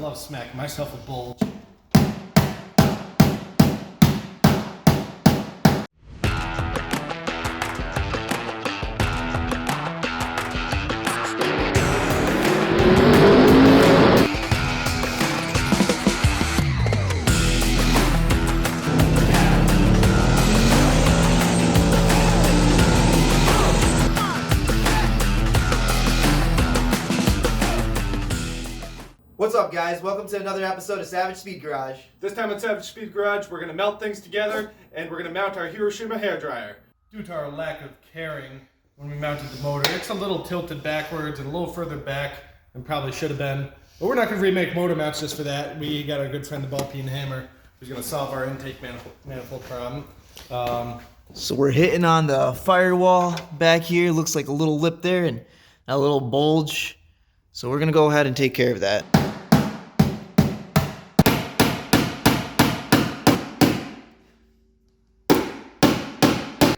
love smacking myself a bulge. What's up, guys? Welcome to another episode of Savage Speed Garage. This time at Savage Speed Garage, we're going to melt things together, and we're going to mount our Hiroshima hairdryer. Due to our lack of caring when we mounted the motor, it's a little tilted backwards and a little further back than probably should have been. But we're not going to remake motor mounts just for that. We got our good friend the ball-peen hammer who's going to solve our intake manifold problem. So we're hitting on the firewall back here. Looks like a little lip there and a little bulge. So we're going to go ahead and take care of that.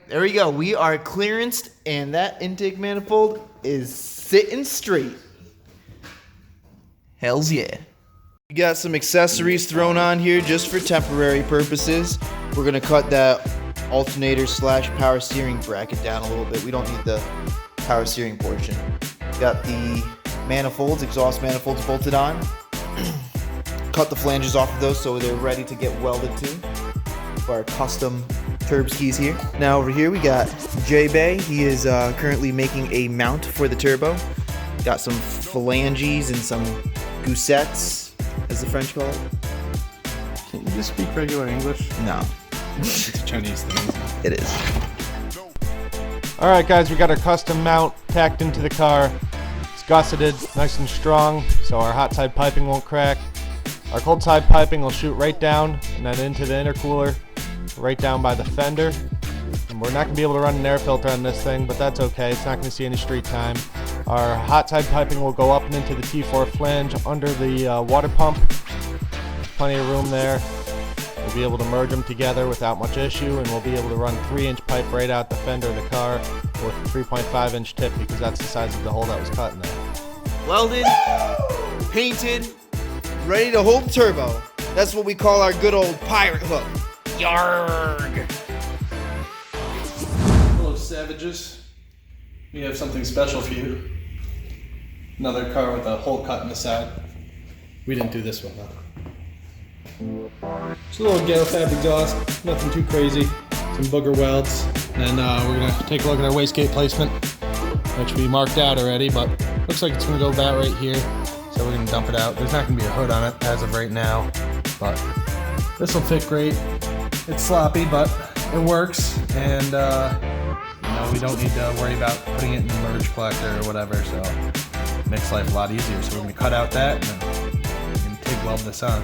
There we go. We are clearanced, and that intake manifold is sitting straight. Hells yeah. We got some accessories thrown on here just for temporary purposes. We're going to cut that alternator / power steering bracket down a little bit. We don't need the power steering portion. Got the manifolds, exhaust manifolds bolted on. Cut the flanges off of those so they're ready to get welded to for our custom turb skis here. Now over here we got J-Bay. He is currently making a mount for the turbo. Got some phalanges and some goussettes, as the French call it. Can't you just speak regular English? No. It's a Chinese thing. It is. Alright guys, we got our custom mount tacked into the car. It's gusseted, nice and strong, so our hot side piping won't crack. Our cold side piping will shoot right down and then into the intercooler, right down by the fender. And we're not going to be able to run an air filter on this thing, but that's okay. It's not going to see any street time. Our hot side piping will go up and into the T4 flange under the water pump. There's plenty of room there. We'll be able to merge them together without much issue, and we'll be able to run 3-inch pipe right out the fender of the car with a 3.5-inch tip because that's the size of the hole that was cut in there. Welded, painted, ready to hold the turbo. That's what we call our good old pirate hook. Yarg! Hello, savages. We have something special for you. Another car with a hole cut in the side. We didn't do this one though. Just a little ghetto fab exhaust, nothing too crazy. Some booger welds. And we're gonna take a look at our wastegate placement, which we marked out already, but looks like it's gonna go about right here. So we're gonna dump it out. There's not gonna be a hood on it as of right now, but this will fit great. It's sloppy, but it works, and we don't need to worry about putting it in the merge collector or whatever, so it makes life a lot easier. So we're going to cut out that, and then we can TIG weld this on.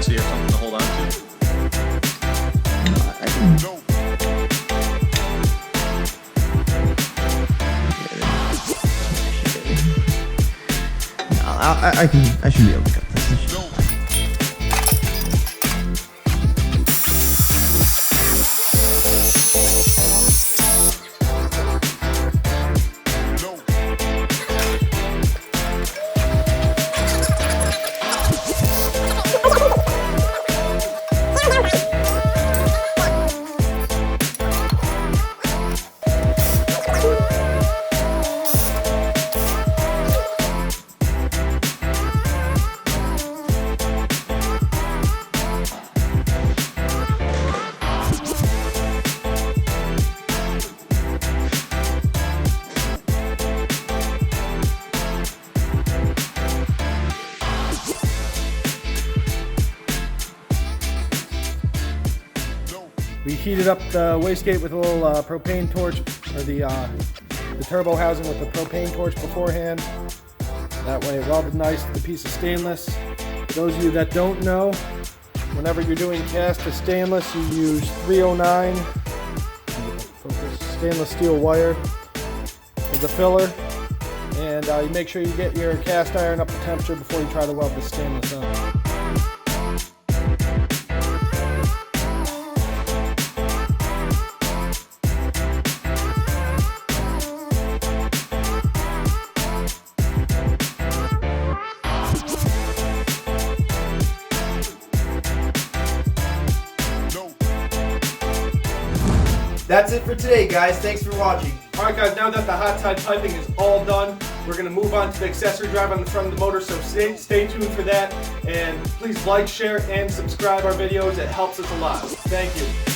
So you have something to hold on to? I should be able to cut this. We heated up the wastegate with a little propane torch, or the turbo housing with the propane torch beforehand. That way it welded nice to the piece of stainless. For those of you that don't know, whenever you're doing cast to stainless, you use 309 stainless steel wire as a filler, and you make sure you get your cast iron up to temperature before you try to weld the stainless up. That's it for today, guys. Thanks for watching. Alright guys, now that the hot side piping is all done, we're going to move on to the accessory drive on the front of the motor, so stay tuned for that. And please like, share, and subscribe our videos. It helps us a lot. Thank you.